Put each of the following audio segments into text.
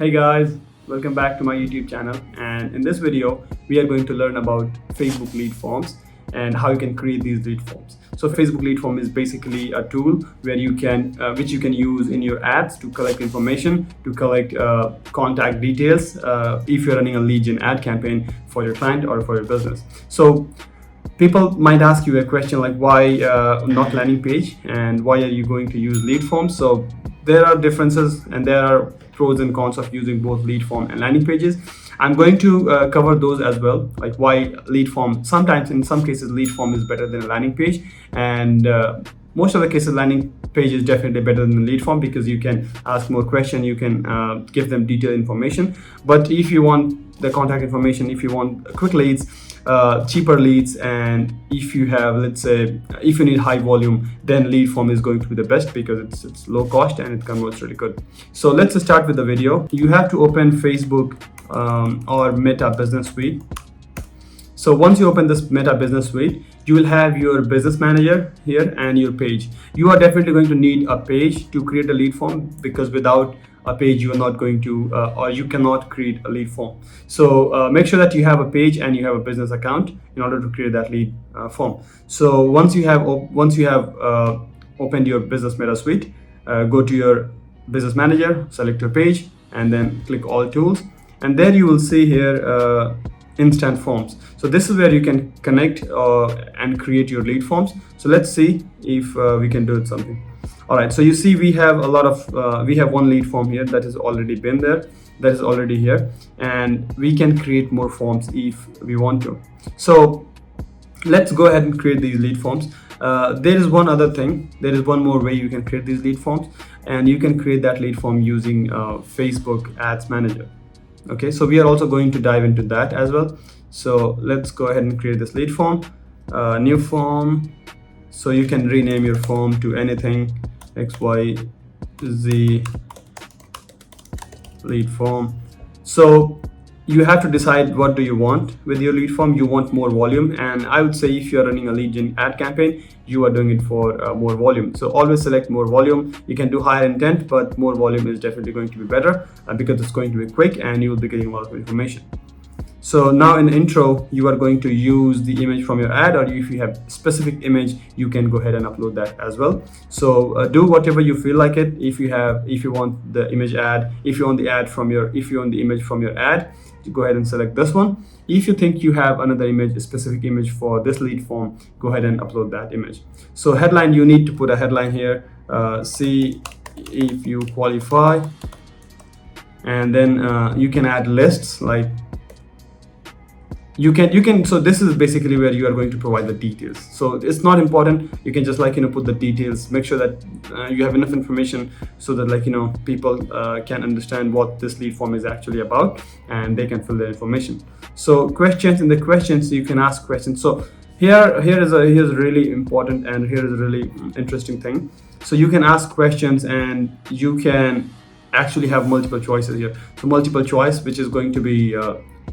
Hey guys, welcome back to my YouTube channel, and in this video we are going to learn about Facebook lead forms and how you can create these lead forms. So Facebook lead form is basically a tool where you can which you can use in your ads to collect information, to collect contact details if you're running a lead gen ad campaign for your client or for your business. So people might ask you a question like, why not landing page, and why are you going to use lead forms? So there are differences and there are pros and cons of using both lead form and landing pages. I'm going to cover those as well, like why lead form, sometimes in some cases lead form is better than a landing page, and most of the cases landing page is definitely better than the lead form because you can ask more questions, you can give them detailed information. But if you want the contact information, if you want quick leads, cheaper leads, and if you have, let's say, if you need high volume, then lead form is going to be the best because it's low cost and it converts really good. So let's start with the video. You have to open Facebook or Meta Business Suite. So once you open this Meta Business Suite, you will have your business manager here and your page. You are definitely going to need a page to create a lead form, because without a page you are not going to or you cannot create a lead form. So make sure that you have a page and you have a business account in order to create that lead form. So once you have opened your business Meta Suite, go to your business manager, select your page, and then click all tools, and there you will see here instant forms. So this is where you can connect and create your lead forms. So let's see if we can do something. All right, so you see we have a lot of we have one lead form here that has already been there, that is already here, and we can create more forms if we want to. So let's go ahead and create these lead forms. There is one other thing, there is one more way you can create these lead forms, and you can create that lead form using Facebook Ads Manager. Okay, so we are also going to dive into that as well. So let's go ahead and create this lead form, new form. So you can rename your form to anything, XYZ lead form. So you have to decide what do you want with your lead form. You want more volume, and I would say if you're running a lead gen ad campaign, you are doing it for more volume. So always select more volume. You can do higher intent, but more volume is definitely going to be better because it's going to be quick and you will be getting a lot of information. So now in the intro, you are going to use the image from your ad, or if you have specific image, you can go ahead and upload that as well. So do whatever you feel like it. If you want the image ad, if you want the image from your ad, go ahead and select this one. If you think you have another image, a specific image for this lead form, go ahead and upload that image. So headline, you need to put a headline here, see if you qualify, and then you can add lists, like you can. So this is basically where you are going to provide the details. So it's not important, you can just put the details. Make sure that you have enough information so that people can understand what this lead form is actually about, and they can fill their information. So questions, in the questions you can ask questions. So here's really important, and here is a really interesting thing. So you can ask questions and you can actually have multiple choices here. So multiple choice, which is going to be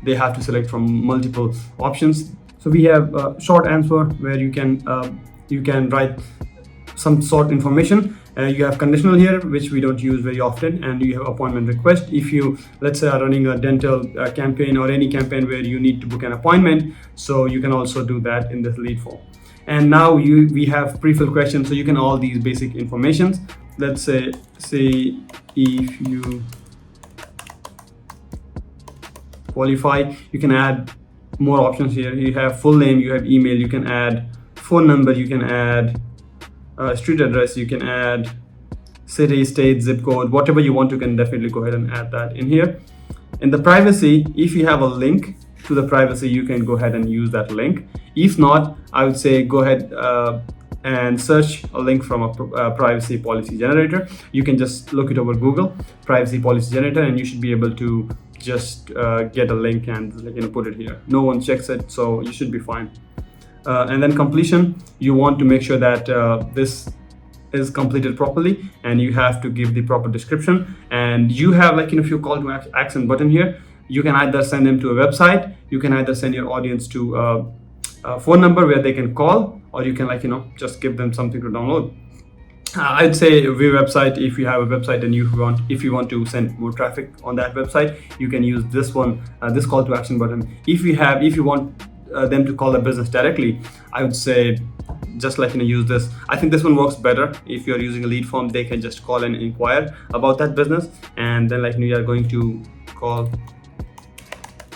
they have to select from multiple options. So we have a short answer where you can write some sort information. You have conditional here, which we don't use very often, and you have appointment request. If you, let's say, are running a dental campaign or any campaign where you need to book an appointment, so you can also do that in this lead form. And now we have pre-fill questions, so you can all these basic informations. Let's say if you qualify. You can add more options here. You have full name, you have email, you can add phone number, you can add street address, you can add city, state, zip code, whatever you want. You can definitely go ahead and add that in here. In the privacy, if you have a link to the privacy, you can go ahead and use that link. If not, I would say go ahead and search a link from a privacy policy generator. You can just look it over Google, privacy policy generator, and you should be able to just get a link and put it here. No one checks it, so you should be fine. And then completion, you want to make sure that this is completed properly, and you have to give the proper description, and you have a few call to action button here. You can either send them to a website, you can either send your audience to a phone number where they can call, or you can just give them something to download. I'd say view website. If you have a website and if you want to send more traffic on that website, you can use this one, this call to action button. If you want them to call the business directly, I would say just use this. I think this one works better. If you're using a lead form, they can just call and inquire about that business, and then you are going to call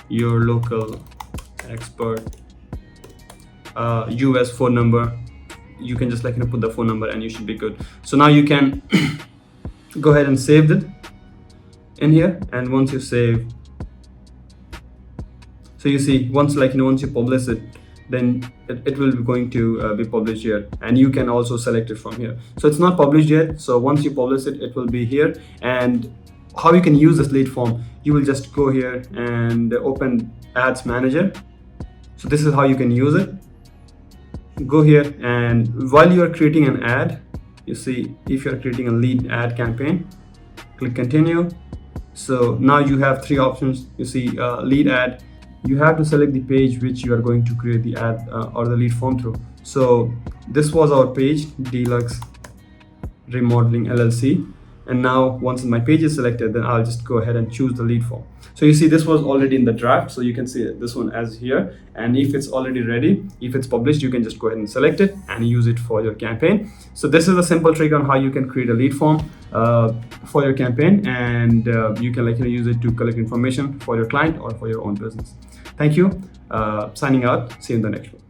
your local expert, US phone number. You can just put the phone number and you should be good. So now you can go ahead and save it in here, and once you save, so you see once once you publish it, then it will be going to be published here, and you can also select it from here. So it's not published yet, so once you publish it, it will be here. And how you can use this lead form, you will just go here and open ads manager. So this is how you can use it. Go here, and while you are creating an ad, you see if you're creating a lead ad campaign, click continue. So now you have three options. You see lead ad. You have to select the page which you are going to create the ad or the lead form through. So this was our page, Deluxe Remodeling LLC. And now once my page is selected, then I'll just go ahead and choose the lead form. So you see this was already in the draft, so you can see this one as here. And if it's already ready, if it's published, you can just go ahead and select it and use it for your campaign. So this is a simple trick on how you can create a lead form for your campaign, and you can use it to collect information for your client or for your own business. Thank you. Signing out. See you in the next one.